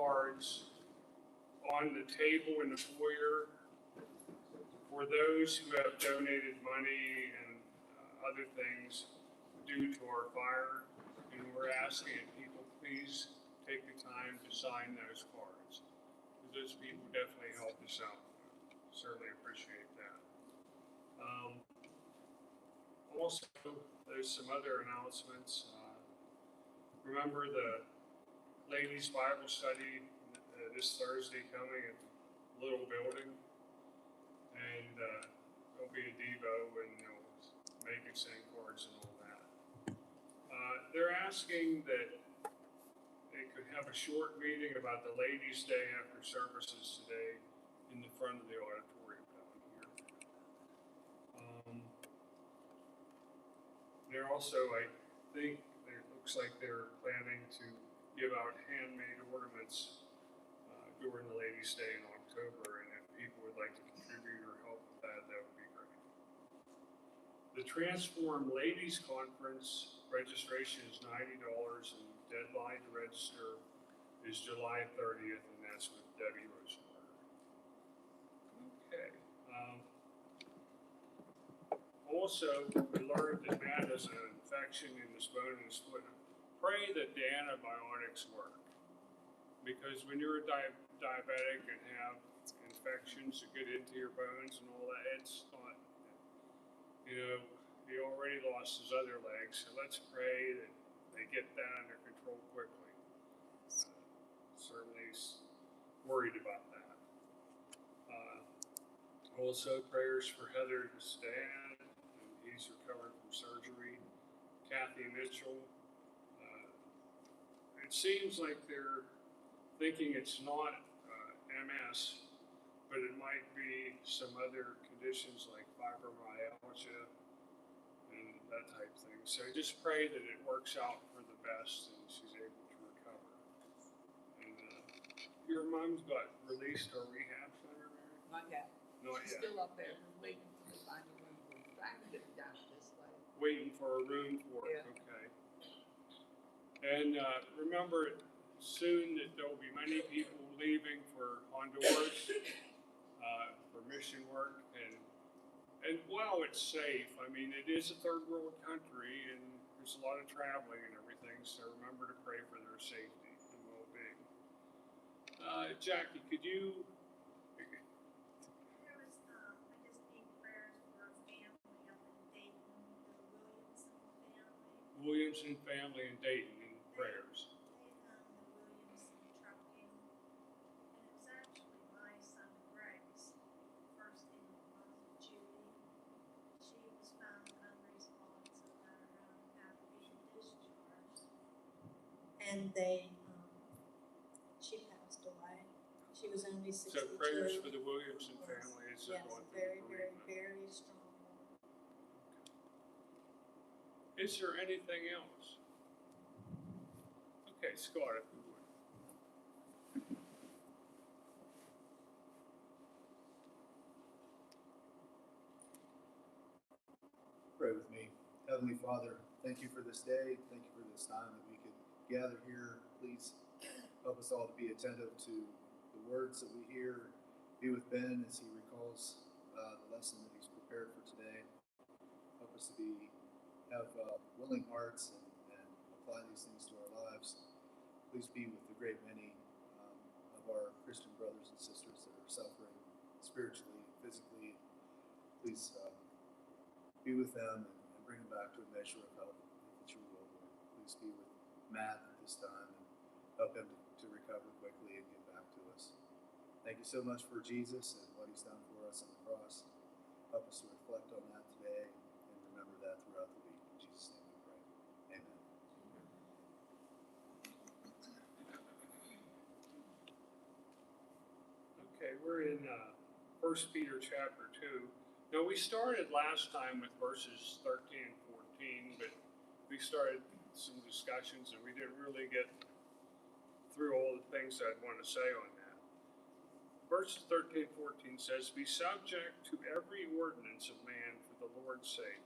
cards on the table in the foyer for those who have donated money and other things due to our fire. And we're asking people, please take the time to sign those cards. Those people definitely help us out. Certainly appreciate that. Also, there's some other announcements. Remember the ladies' Bible study this Thursday coming at the Little Building, and there'll be a Devo, and they'll make us send cards and all that. They're asking that they could have a short meeting about the Ladies' Day after services today in the front of the auditorium down here. They're also, I think, it looks like they're planning to give out handmade ornaments during the Ladies' Day in October, and if people would like to contribute or help with that, that would be great. The Transform Ladies Conference registration is $90, and deadline to register is July 30th, and that's with Debbie Rosenberg. Okay. Also, we learned that Matt has an infection in his bone in his foot. Pray that the antibiotics work, because when you're a diabetic and have infections that get into your bones and all that, it's not, he already lost his other leg, so let's pray that they get that under control quickly. Certainly worried about that. Also, prayers for Heather's dad, and he's recovering from surgery. Kathy Mitchell. It seems like they're thinking it's not MS, but it might be some other conditions like fibromyalgia and that type of thing. So just pray that it works out for the best and she's able to recover. And your mom's got released or rehab center, Mary? Not yet. Not She's yet. still up there. We're waiting to find a room for her. Trying to get it down this way. Waiting for a room for it. Yeah. Okay. And remember soon that there will be many people leaving for Honduras for mission work, and while it's safe, I mean, it is a third world country and there's a lot of traveling and everything, so remember to pray for their safety and well-being. Jackie, could you? I just need prayers for a family up in Dayton, the Williamson family. Williamson family in Dayton in prayers. The Williamson trucking, and it was actually my son Greg's first in-laws, Judy. She was found unresponsive at around after being discharged, and she passed away. She was only 62. So prayers for the Williamson family as they're Yes, going through very, the very, bereavement. very strong. Is there anything else? Okay, Scott, if you would. Pray with me. Heavenly Father, thank you for this day. Thank you for this time that we could gather here. Please help us all to be attentive to the words that we hear. Be with Ben as he recalls the lesson that he's prepared for today. Help us to have willing hearts and apply these things to our lives. Please be with the great many of our Christian brothers and sisters that are suffering spiritually, physically. Please be with them and bring them back to a measure of health, if it's your will, Lord. Please be with Matt at this time and help him to recover quickly and get back to us. Thank you so much for Jesus and what he's done for us on the cross. Help us to reflect on that today and remember that throughout the week. In Jesus' name we pray. Amen. Okay, we're in 1 Peter chapter 2. Now, we started last time with verses 13 and 14, but we started some discussions and we didn't really get through all the things I'd want to say on that. Verses 13 and 14 says, "Be subject to every ordinance of man for the Lord's sake,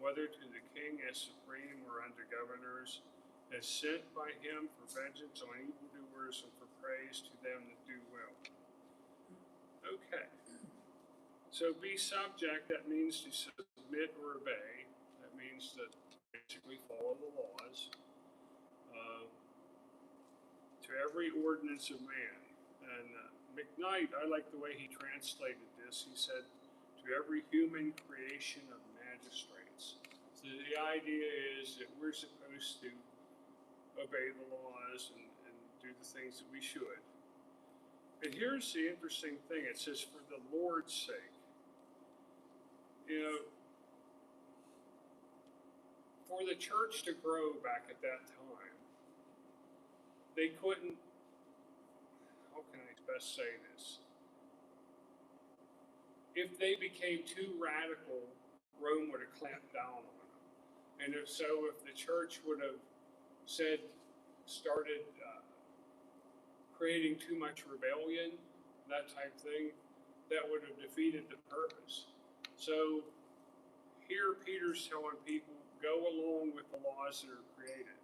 whether to the king as supreme or unto governors, as sent by him for vengeance on evildoers and for praise is to them that do well. Okay. So be subject, that means to submit or obey. That means to basically follow the laws. To every ordinance of man. And McKnight, I like the way he translated this. He said, to every human creation of magistrates. So the idea is that we're supposed to obey the laws and do the things that we should. But here's the interesting thing. It says, for the Lord's sake. You know, for the church to grow back at that time, they couldn't, how can I best say this? If they became too radical, Rome would have clamped down on them. And if so, if the church would have started creating too much rebellion, that type of thing, that would have defeated the purpose. So here Peter's telling people, go along with the laws that are created.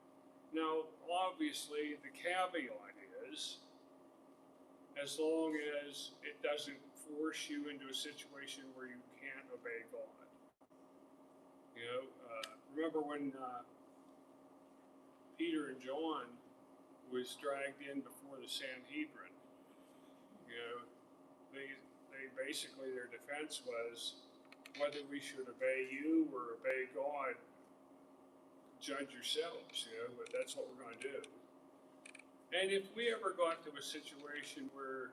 Now, obviously, the caveat is, as long as it doesn't force you into a situation where you can't obey God. You know, remember when Peter and John was dragged in before the Sanhedrin? You know, they basically, their defense was whether we should obey you or obey God. Judge yourselves, you know, but that's what we're going to do. And if we ever got to a situation where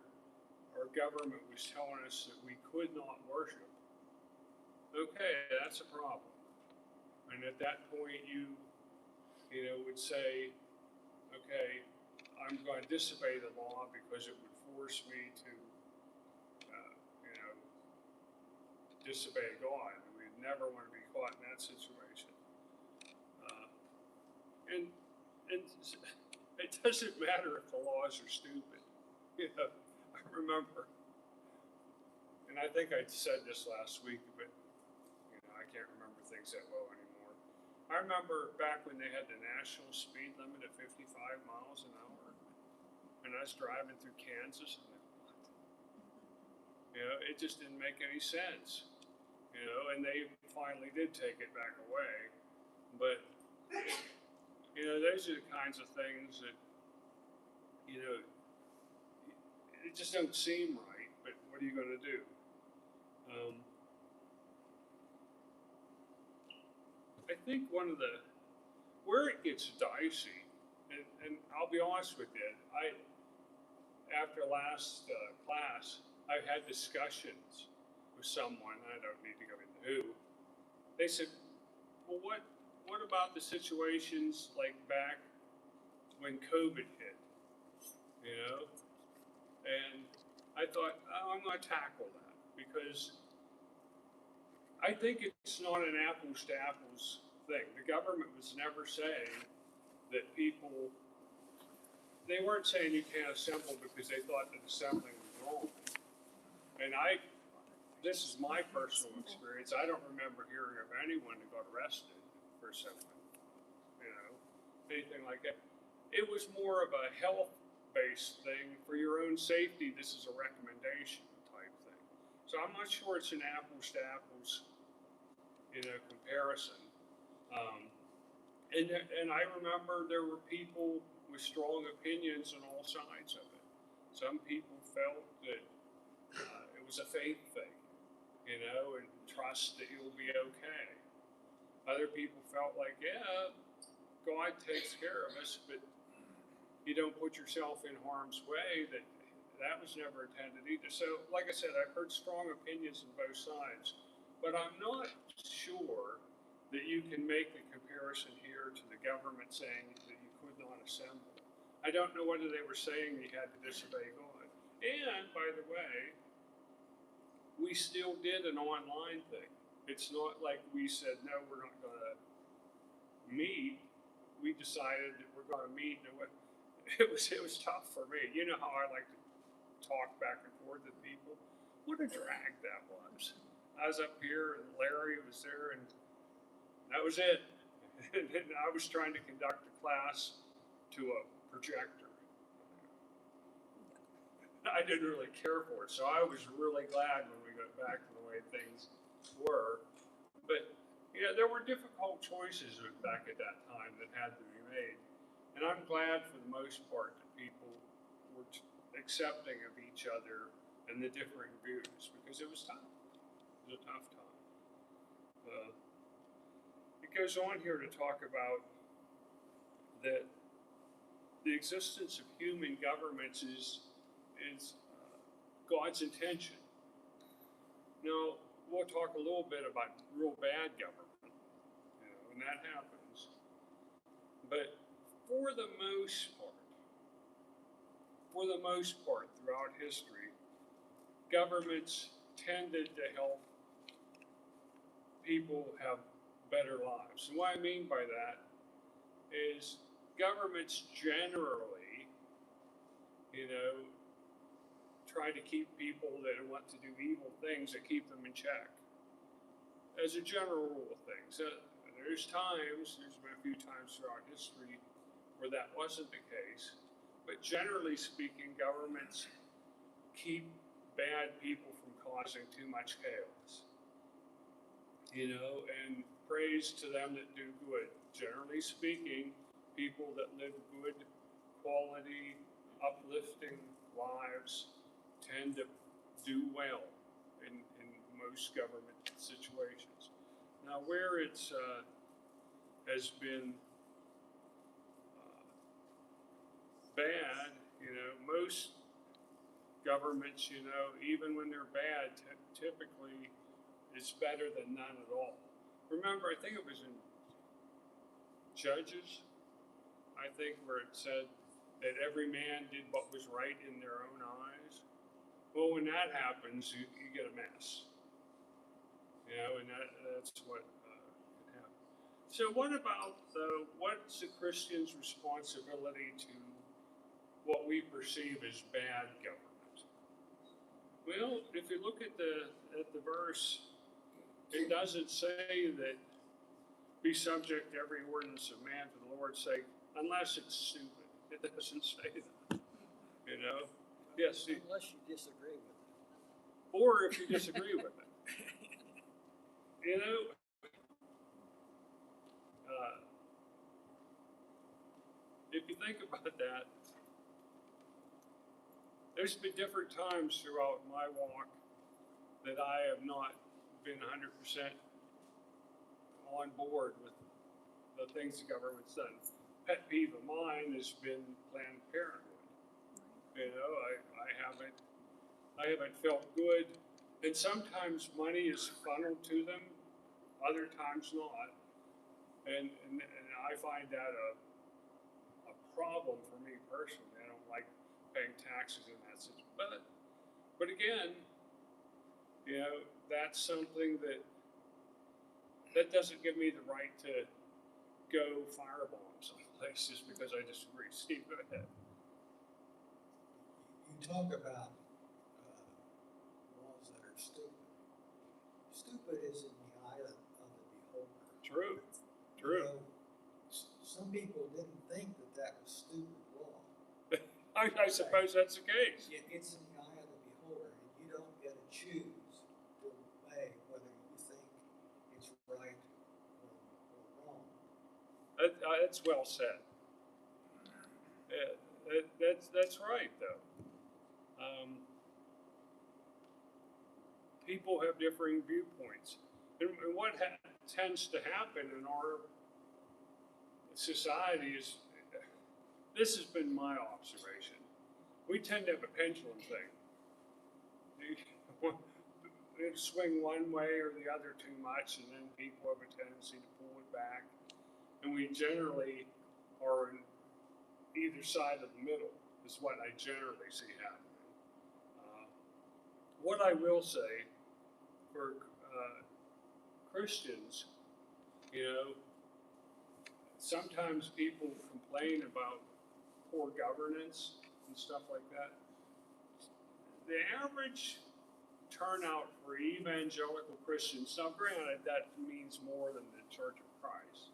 our government was telling us that we could not worship, okay, that's a problem. And at that point, you would say, okay, I'm going to disobey the law because it would force me to, disobey God. We'd never want to be caught in that situation. And it doesn't matter if the laws are stupid. You know, I remember, and I think I said this last week, but I can't remember things that well anymore. I remember back when they had the national speed limit at 55 miles an hour, and I was driving through Kansas, and what? You know, it just didn't make any sense. You know, and they finally did take it back away, but. Those are the kinds of things that, it just don't seem right, but what are you going to do? I think where it gets dicey, and I'll be honest with you, after last class, I've had discussions with someone, I don't need to go into who. They said, well, what about the situations like back when COVID hit, And I thought, I'm going to tackle that because I think it's not an apples to apples thing. The government was never saying that they weren't saying you can't assemble because they thought that assembling was wrong. And this is my personal experience. I don't remember hearing of anyone that got arrested for something, anything like that. It was more of a health-based thing for your own safety. This is a recommendation type thing. So I'm not sure it's an apples to apples, comparison. And I remember there were people with strong opinions on all sides of it. Some people felt that it was a faith thing, and trust that you'll be okay. Other people felt like, yeah, God takes care of us, but you don't put yourself in harm's way. That was never intended either. So, like I said, I've heard strong opinions on both sides, but I'm not sure that you can make the comparison here to the government saying that you could not assemble. I don't know whether they were saying you had to disobey God. And, by the way, we still did an online thing. It's not like we said, no, we're not going to meet. We decided that we're going to meet. It was tough for me. You know how I like to talk back and forth with people. What a drag that was. I was up here and Larry was there and that was it. And I was trying to conduct a class to a projector. I didn't really care for it. So I was really glad when we got back to the way things were. But yeah, there were difficult choices back at that time that had to be made. And I'm glad for the most part that people were accepting of each other and the differing views, because it was tough. It was a tough time. It goes on here to talk about that the existence of human governments is God's intention. Now, we'll talk a little bit about real bad government, and that happens. But for the most part, throughout history, governments tended to help people have better lives. And what I mean by that is governments generally, try to keep people that want to do evil things, that keep them in check. As a general rule of things. There's been a few times throughout history where that wasn't the case. But generally speaking, governments keep bad people from causing too much chaos. And praise to them that do good. Generally speaking, people that live good, quality, uplifting lives tend to do well in most government situations. Now, where it's has been bad, most governments, even when they're bad, typically it's better than none at all. Remember, I think it was in Judges, where it said that every man did what was right in their own eyes. Well, when that happens, you get a mess. And that's what can happen. So what about, what's a Christian's responsibility to what we perceive as bad government? Well, if you look at the verse, it doesn't say that be subject to every ordinance of man for the Lord's sake, unless it's stupid. It doesn't say that. Yes. Unless you disagree with it. Or if you disagree with it. If you think about that, there's been different times throughout my walk that I have not been 100% on board with the things the government's done. Pet peeve of mine has been Planned Parenthood. I haven't felt good, and sometimes money is funneled to them, other times not, and I find that a problem for me personally. I don't like paying taxes in that situation, but again, that's something that doesn't give me the right to go firebomb some places because I disagree. Steve, go ahead. You talk about laws that are stupid. Stupid is in the eye of the beholder. True. Some people didn't think that was stupid law. I suppose that's the case. It's in the eye of the beholder, and you don't get to choose to obey whether you think it's right or wrong. That's well said. That's right, though. People have differing viewpoints. And what tends to happen in our society is, this has been my observation, we tend to have a pendulum thing. You swing one way or the other too much, and then people have a tendency to pull it back. And we generally are on either side of the middle, is what I generally see happening. What I will say for Christians, sometimes people complain about poor governance and stuff like that. The average turnout for evangelical Christians, now granted that means more than the Church of Christ,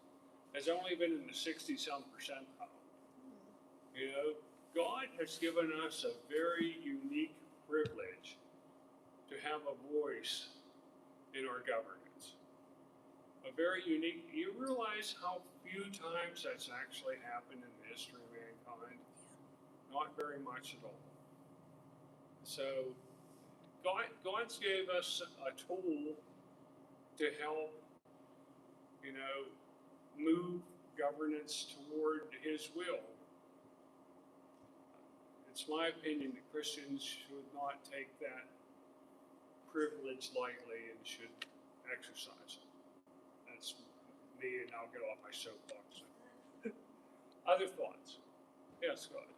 has only been in the 60-some percentile. God has given us a very unique privilege to have a voice in our governance. A very unique, you realize how few times that's actually happened in the history of mankind? Not very much at all. So God's gave us a tool to help, move governance toward His will. It's my opinion that Christians should not take that privilege lightly and should exercise it. That's me, and I'll get off my soapbox. Other thoughts? Yes, go ahead.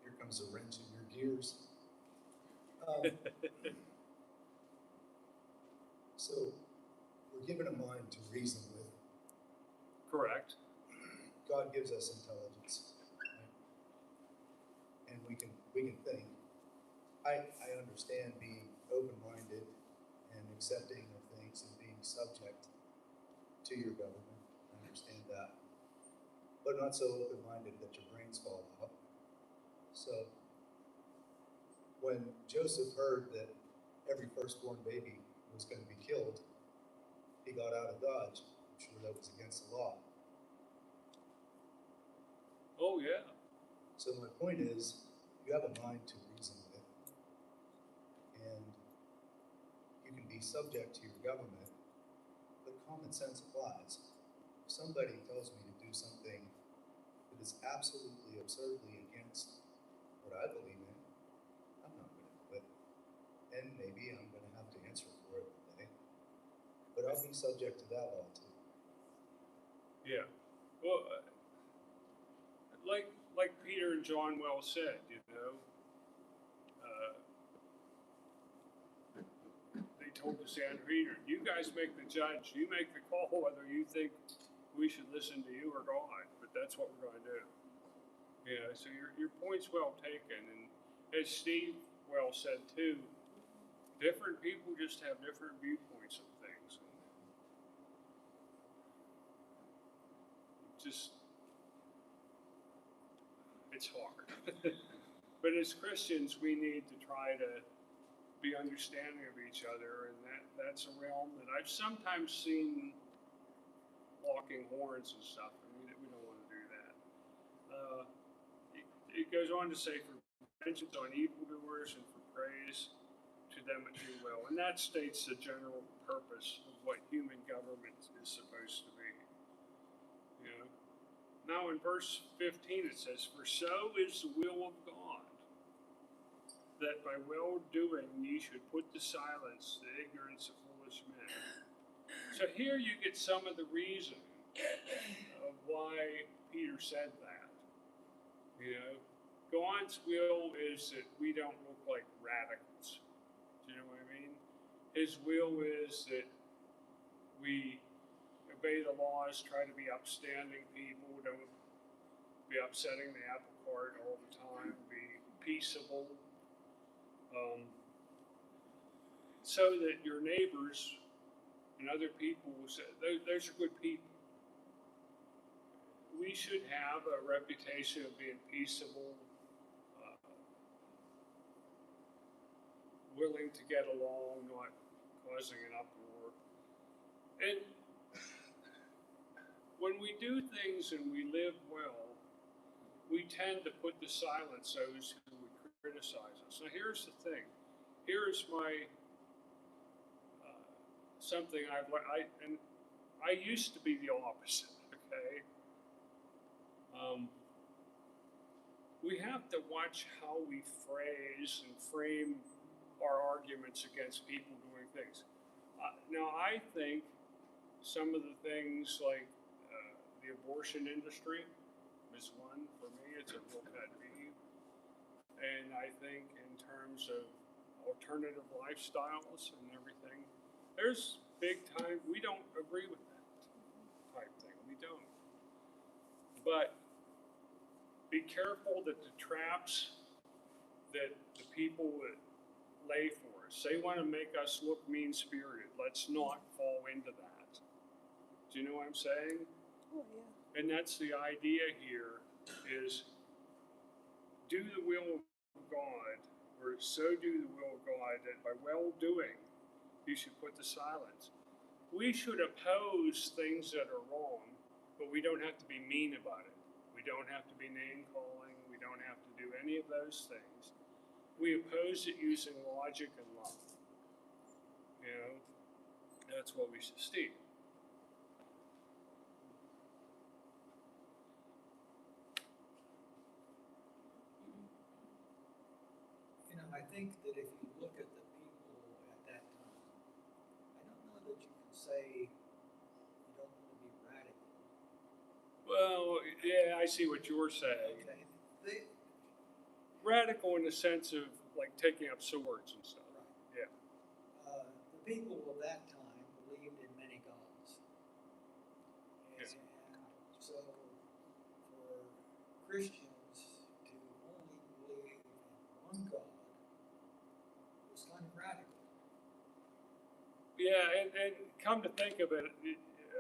Here comes a wrench in your gears. So, we're given a mind to reason with. Correct. God gives us intelligence, right? And we can think. I understand being open-minded and accepting of things and being subject to your government. I understand that. But not so open-minded that your brains fall out. So, when Joseph heard that every firstborn baby was going to be killed, he got out of Dodge. I'm sure that was against the law. Oh, yeah. So my point is, you have a mind to reason with, and you can be subject to your government, but common sense applies. If somebody tells me to do something that is absolutely absurdly against what I believe in, I'm not going to do it. And maybe I'm going to have to answer for it one day, but I'll be subject to that law too. Yeah. Well, like Peter and John well said, they told the Sanhedrin, you guys make the judge, you make the call whether you think we should listen to you or God, but that's what we're going to do. Yeah, so your point's well taken, and as Steve well said too, different people just have different viewpoints of things. It's hard. But as Christians, we need to try to be understanding of each other, and that's a realm that I've sometimes seen walking horns and stuff, and we don't want to do that. It goes on to say, for vengeance on evildoers and for praise to them at your will. And that states the general purpose of what human government is supposed to be. Now in verse 15 it says, for so is the will of God, that by well doing ye should put to silence the ignorance of foolish men. So here you get some of the reason of why Peter said that. God's will is that we don't look like radicals. Do you know what I mean? His will is that we obey the laws, try to be upstanding people, don't be upsetting the apple cart all the time, be peaceable, so that your neighbors and other people will say, those are good people. We should have a reputation of being peaceable, willing to get along, not causing an uproar. And when we do things and we live well, we tend to put to silence those who would criticize us. Now here's the thing. Here's my something I've learned. And I used to be the opposite. Okay. We have to watch how we phrase and frame our arguments against people doing things. Now I think some of the things like the abortion industry is one. For me, it's a real pet peeve. And I think in terms of alternative lifestyles and everything, there's big time, we don't agree with that type thing. We don't. But be careful that the traps that the people that lay for us, they want to make us look mean-spirited. Let's not fall into that. Do you know what I'm saying? Oh, yeah. And that's the idea here is do the will of God, or so do the will of God that by well doing you should put to silence. We should oppose things that are wrong, but we don't have to be mean about it. We don't have to be name calling. We don't have to do any of those things. We oppose it using logic and love. You know, that's what we should see. You know, I think that if you look at the people at that time, I don't know that you can say you don't want to be radical. Well, yeah, I see what you're saying. Okay, they, Radical in the sense of like taking up swords and stuff. right. Yeah. The people of that time believed in many gods. And Yes. so for Christians to only believe in one God was kind of radical. Yeah, and come to think of it,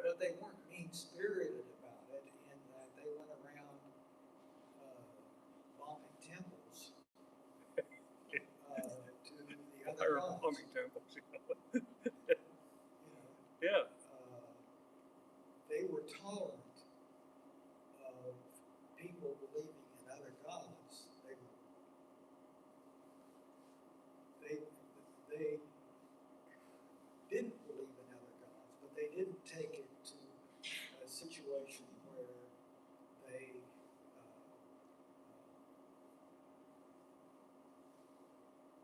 But they weren't mean-spirited about it in that they went around bombing temples to the other or gods. bombing temples. You know, Yeah. they were tolerant of people believing in other gods. They didn't believe in other gods, but they didn't take it to a situation where they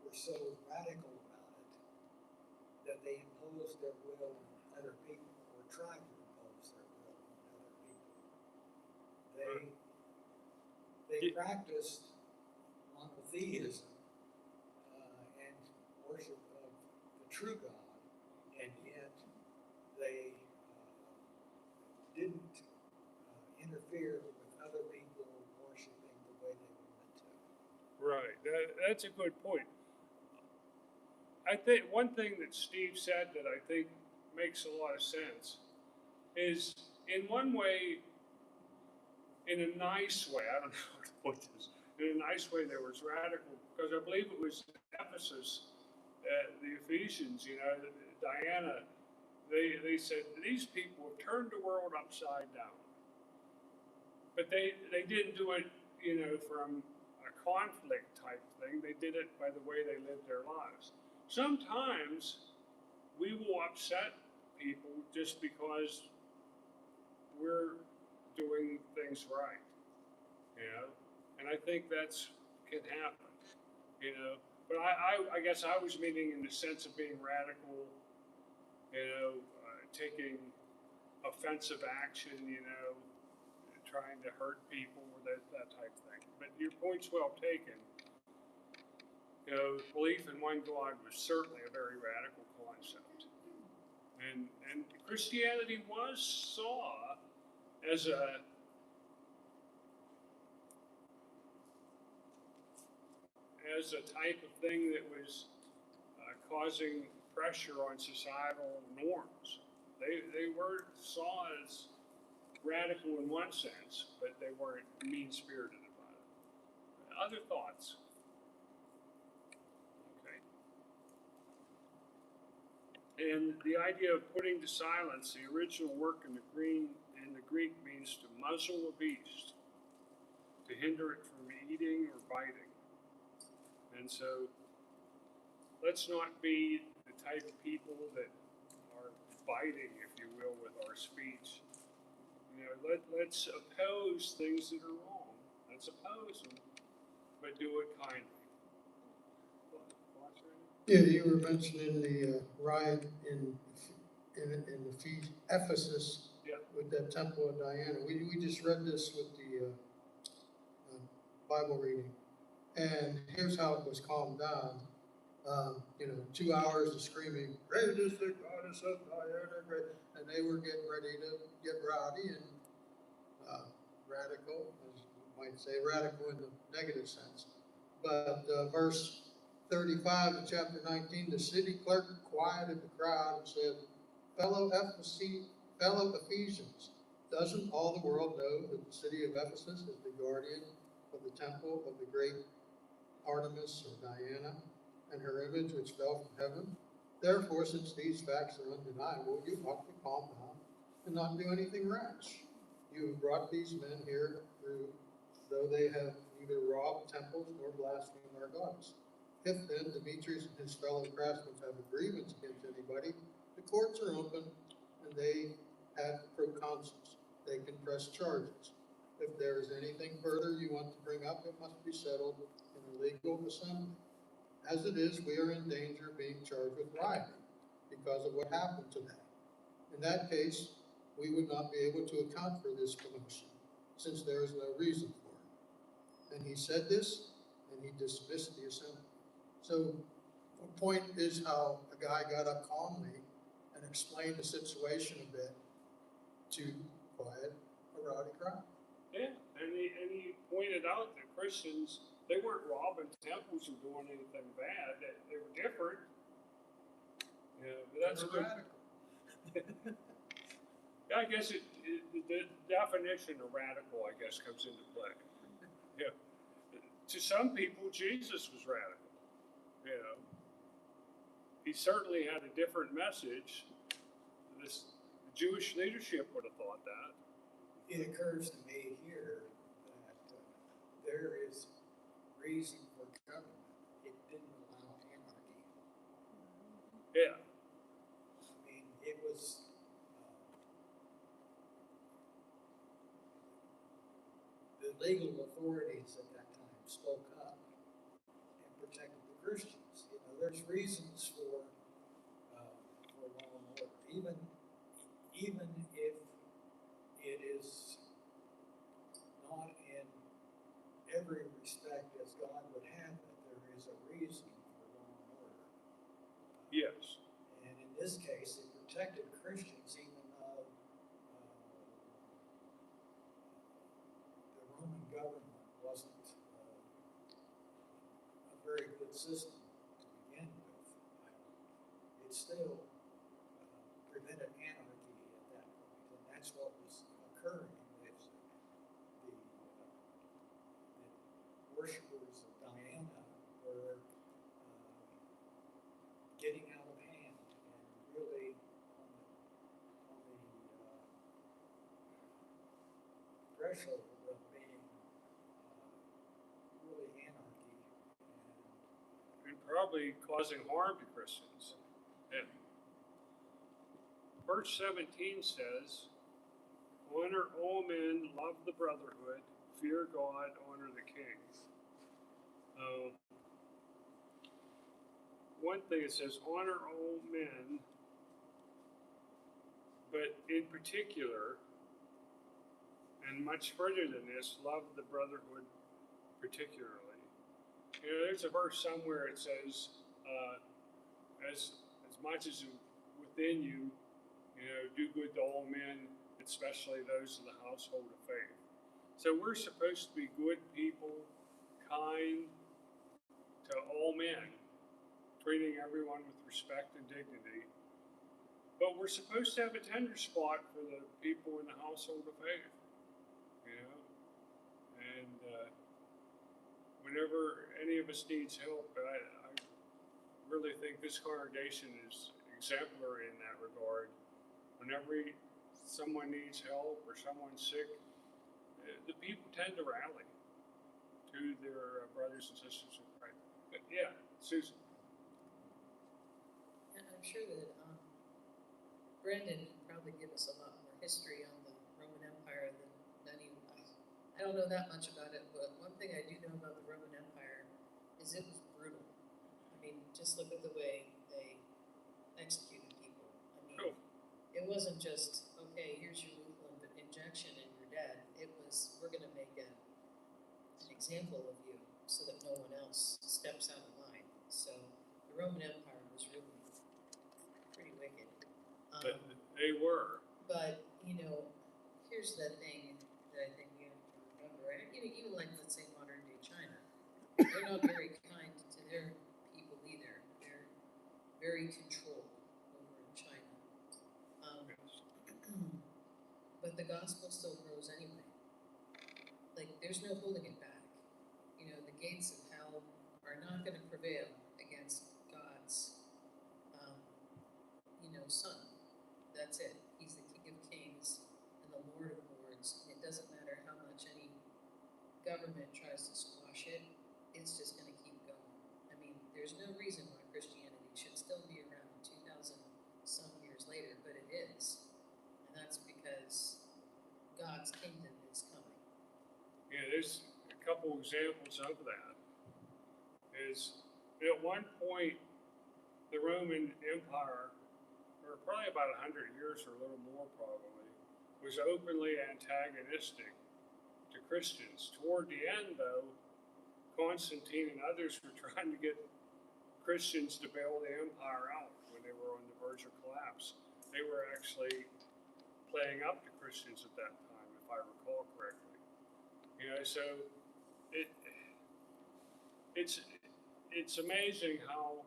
were so radical about it that they imposed their will on other people or tried to impose their will on other people. They practiced monotheism and worship of the true God, and yet they didn't interfere with other people worshiping the way they wanted to. Right. That's a good point. I think one thing that Steve said that I think makes a lot of sense is, in one way, in a nice way, I don't know how to put this, in a nice way, there was radical, because I believe it was Ephesus, the Ephesians, you know, Diana, they said, these people have turned the world upside down. But they didn't do it, you know, from a conflict type thing. They did it by the way they lived their lives. Sometimes we will upset people just because we're doing things right, you know, and I think that's can happen, you know. But I guess I was meaning in the sense of being radical, you know, taking offensive action, you know, trying to hurt people, that type of thing. But your point's well taken. You know, belief in one God was certainly a very radical concept. And Christianity was saw as a type of thing that was causing pressure on societal norms. They were saw as radical in one sense, but they weren't mean-spirited about it. Other thoughts? And the idea of putting to silence, the original work in the Greek means to muzzle a beast, to hinder it from eating or biting. And so let's not be the type of people that are biting, if you will, with our speech. You know, let's oppose things that are wrong. Let's oppose them, but do it kindly. Yeah, you were mentioning the riot in Ephesus Yeah. with that Temple of Diana. We just read this with the Bible reading, and here's how it was calmed down. 2 hours of screaming, "Great is the goddess of Diana!" Great, and they were getting ready to get rowdy and radical, as you might say, radical in the negative sense. But verse 35 of chapter 19, the city clerk quieted the crowd and said, fellow Ephesians, doesn't all the world know that the city of Ephesus is the guardian of the temple of the great Artemis or Diana and her image which fell from heaven? Therefore, since these facts are undeniable, you ought to calm down and not do anything rash. You have brought these men here through, though they have neither robbed temples nor blasphemed our gods. If then Demetrius and his fellow craftsmen have a grievance against anybody, the courts are open and they have proconsuls. They can press charges. If there is anything further you want to bring up, it must be settled in a legal assembly. As it is, we are in danger of being charged with rioting because of what happened today. In that case, we would not be able to account for this commotion, since there is no reason for it. And he said this, and he dismissed the assembly. So the point is how a guy got up calmly and explained the situation a bit to quiet a rowdy crowd. Yeah, and he pointed out that Christians, they weren't robbing temples or doing anything bad. They were different. Yeah, but that's They're good. radical. Yeah, I guess the definition of radical, I guess, comes into play. Yeah. To some people, Jesus was radical. You know, he certainly had a different message. The Jewish leadership would have thought that. It occurs to me here that there is reason for government. It didn't allow anarchy. Yeah. I mean, it was the legal authorities at that time spoke up and protected the Christians. You know, there's reasons for law and order, even if it is not in every respect as God would have it. There is a reason for law and order. Yes. And in this case, it protected Christians even though the Roman government wasn't a very good system to begin with. It still prevented anarchy at that point, and that's what was occurring. The worshippers of Diana were getting out of hand and really on the threshold of being really anarchy. And probably causing harm to Christians. Yeah. Verse 17 says, honor all men, love the brotherhood, fear God, honor the king. One thing it says, honor all men, but in particular, and much further than this, love the brotherhood particularly. You know, there's a verse somewhere it says, as much as within you, you know, do good to all men, especially those of the household of faith. So we're supposed to be good people, kind to all men, treating everyone with respect and dignity. But we're supposed to have a tender spot for the people in the household of faith, you know. And whenever any of us needs help, I really think this congregation is exemplary in that regard. Whenever someone needs help or someone's sick, the people tend to rally to their brothers and sisters in Christ. But yeah, Susan. And I'm sure that Brandon can probably give us a lot more history on the Roman Empire than any of us. I don't know that much about it, but one thing I do know about the Roman Empire is it was brutal. I mean, just look at the way they executed people. I mean, Cool. It wasn't just, okay, here's your lethal injection and you're dead. It was, we're going to make an example of you so that no one else steps out of line. So the Roman Empire was really pretty wicked. They were. But, you know, here's the thing that I think we have to remember. And, you know, even like, let's say, modern day China, they're not very kind to their people either. They're very controlled over in China. but the gospel still grows anyway. Like, there's no holding it back. You know, the gates of hell are not gonna prevail against God's, son. That's it. He's the King of Kings and the Lord of Lords. And it doesn't matter how much any government tries to squash it, it's just gonna keep going. I mean, there's no reason why Christianity should still be around 2,000 some years later, but it is. And that's because God's kingdom is coming. Yeah, there's a couple examples of that. Is at one point, the Roman Empire, or probably about 100 years or a little more probably, was openly antagonistic to Christians. Toward the end, though, Constantine and others were trying to get Christians to bail the empire out when they were on the verge of collapse. They were actually playing up to Christians at that time, if I recall correctly. You know, so it's amazing how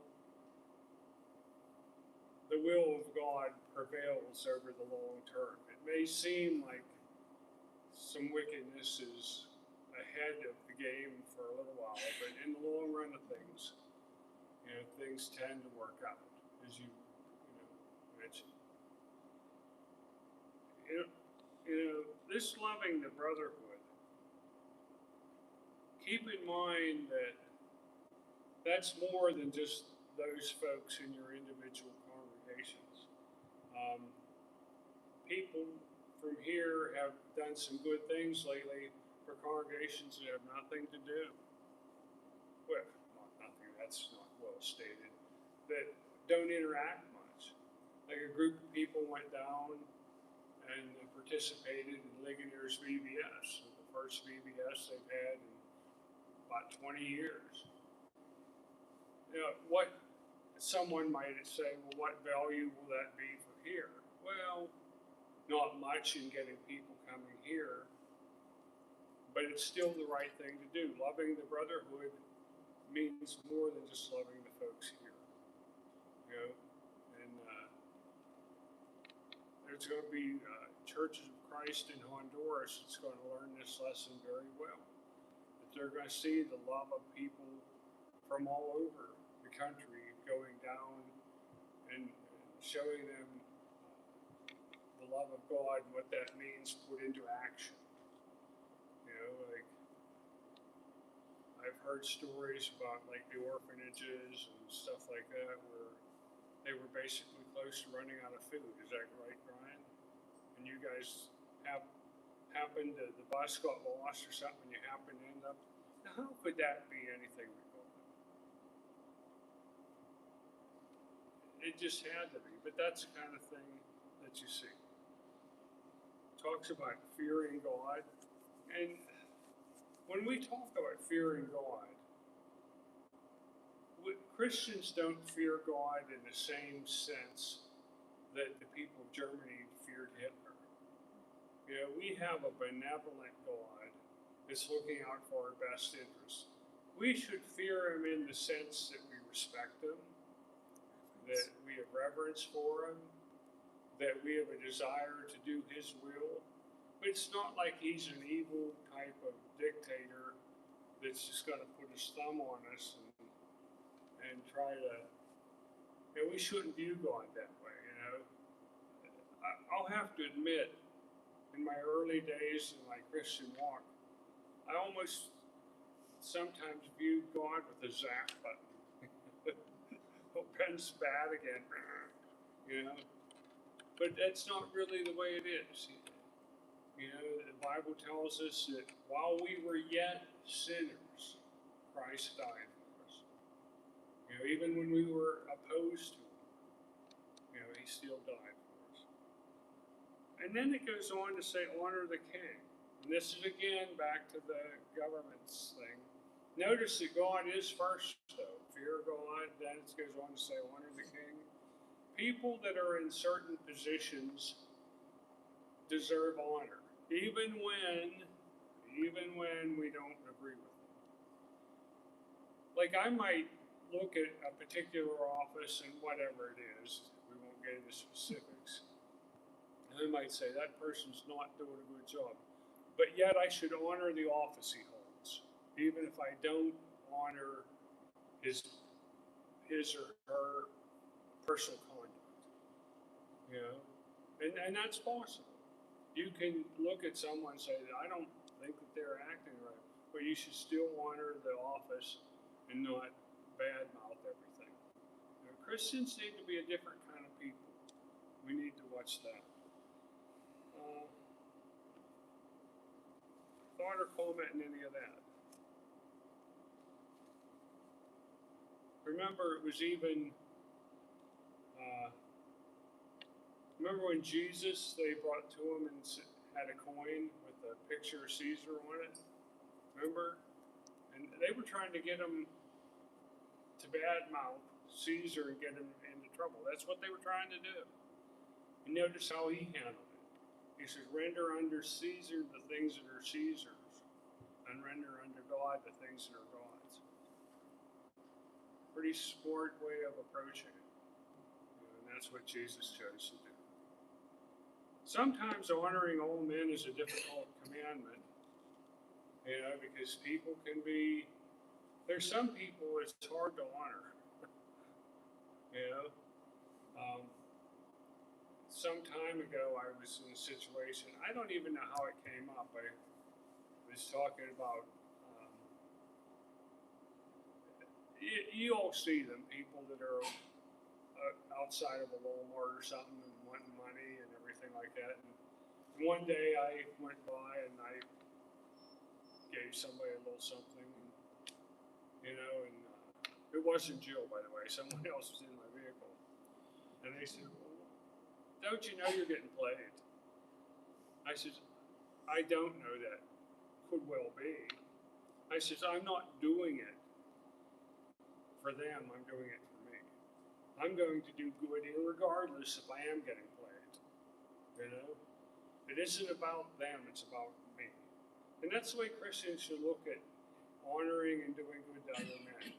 the will of God prevails over the long term. It may seem like some wickedness is ahead of the game for a little while, but in the long run of things, things tend to work out, as you mentioned. This loving the brotherhood, keep in mind that that's more than just those folks in your individual congregations. People from here have done some good things lately for congregations that have nothing to do. Well, not nothing, that's not well stated, that don't interact much. Like a group of people went down and participated in Ligonier's VBS, the first VBS they've had in about 20 years. What someone might say, well, what value will that be for here? Well, not much in getting people coming here, but it's still the right thing to do. Loving the brotherhood means more than just loving the folks here. And there's going to be churches of Christ in Honduras that's going to learn this lesson very well. That they're going to see the love of people from all over the country going down and showing them the love of God and what that means put into action. Like I've heard stories about like the orphanages and stuff like that where they were basically close to running out of food. Is that right, Brian? And you guys happened to, the bus got lost or something, and you happened to end up. Now, how could that be anything but God? It just had to be, but that's the kind of thing that you see. Talks about fearing God, and when we talk about fearing God, Christians don't fear God in the same sense that the people of Germany feared Hitler. We have a benevolent God that's looking out for our best interests. We should fear him in the sense that we respect him, that we have reverence for him, that we have a desire to do his will. But it's not like he's an evil type of dictator that's just going to put his thumb on us and try to. We shouldn't view God that way. I'll have to admit, in my early days in my Christian walk, I almost sometimes viewed God with a zap button. Oh, Ben's bad again. But that's not really the way it is. The Bible tells us that while we were yet sinners, Christ died for us. Even when we were opposed to him, he still died for us. And then it goes on to say, honor the king. And this is again back to the government's thing. Notice that God is first, though. Fear God. Then it goes on to say, honor the king. People that are in certain positions deserve honor, even when we don't agree with them. Like I might look at a particular office and whatever it is, we won't get into specifics, And they might say, that person's not doing a good job. But yet I should honor the office he holds, even if I don't honor his or her personal conduct. You know? And that's possible. You can look at someone and say, I don't think that they're acting right, but you should still honor the office and not badmouth everything. You know, Christians need to be a different kind of people. We need to watch that. Thought or comment in any of that? Remember, it was even, remember when Jesus, they brought to him and had a coin with a picture of Caesar on it? Remember? And they were trying to get him to badmouth Caesar and get him into trouble. That's what they were trying to do. And notice how he handled it. He says, render unto Caesar the things that are Caesar's, and render unto God the things that are God's. Pretty smart way of approaching it. And that's what Jesus chose to do. Sometimes honoring old men is a difficult commandment, you know, because people can be, there's some people it's hard to honor, you know. Some time ago I was in a situation, I don't even know how it came up. I was talking about, you all see them, people that are outside of a Walmart or something and wanting money and everything like that. And one day I went by and I gave somebody a little something, you know, and it wasn't Jill, by the way. Someone else was in my vehicle. And they said, well, don't you know you're getting played? I said, I don't know that. Could well be. I said, I'm not doing it for them, I'm doing it for me. I'm going to do good regardless if I am getting played. You know? It isn't about them, it's about me. And that's the way Christians should look at honoring and doing good to other men.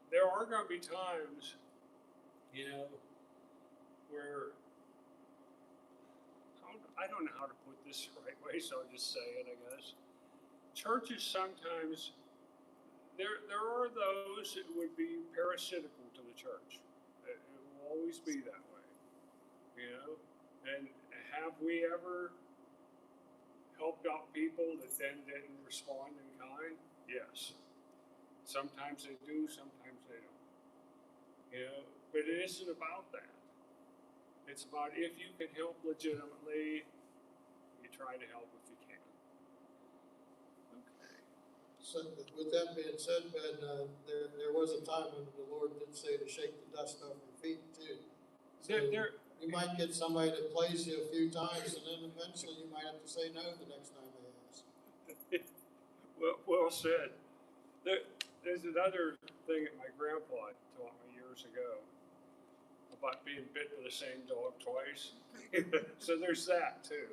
There are going to be times, you know, where I don't know how to put this the right way, so I'll just say it, I guess. Churches sometimes, there are those that would be parasitical to the church. It will always be that way, you know? And have we ever helped out people that then didn't respond in kind? Yes. Sometimes they do, sometimes they don't. You know, but it isn't about that. It's about if you can help legitimately, you try to help if you can. Okay. So with that being said, Ben, there was a time when the Lord did say to shake the dust off your feet too. So you might get somebody that plays you a few times, and then eventually you might have to say no the next time they ask. Well said. There's another thing that my grandpa taught me years ago about being bit by the same dog twice. So there's that too.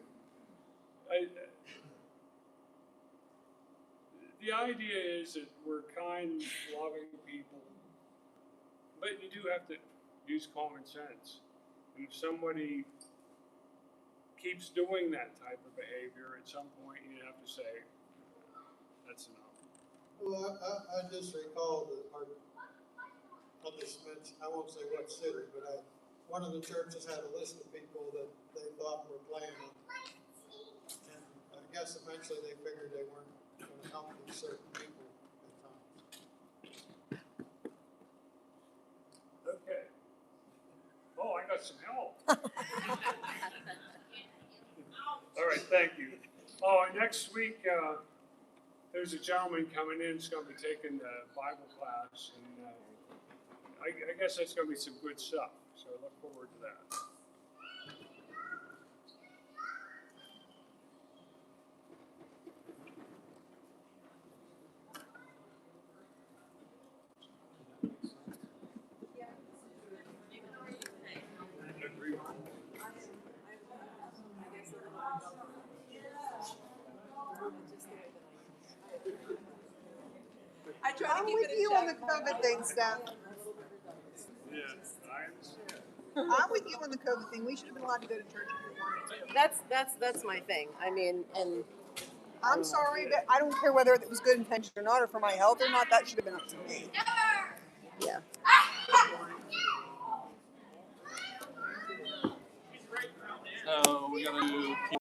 The idea is that we're kind, loving people, but you do have to use common sense. And if somebody keeps doing that type of behavior, at some point you have to say, that's enough. Well, I just recall that I'll just mention, I won't say what city, but one of the churches had a list of people that they thought were playing it. And I guess eventually they figured they weren't going to help these certain people at times. Okay. Oh, I got some help. All right, thank you. Oh, and next week, there's a gentleman coming in who's going to be taking the Bible class, and I guess that's going to be some good stuff. So I look forward to that. I try to keep it in check. I'm with you on the COVID thing, Steph. Yeah, I understand. I'm with you on the COVID thing. We should have been allowed to go to church if we wanted to. That's my thing. I mean, and I'm sorry, but I don't care whether it was good intention or not, or for my health or not. That should have been up to me. yeah.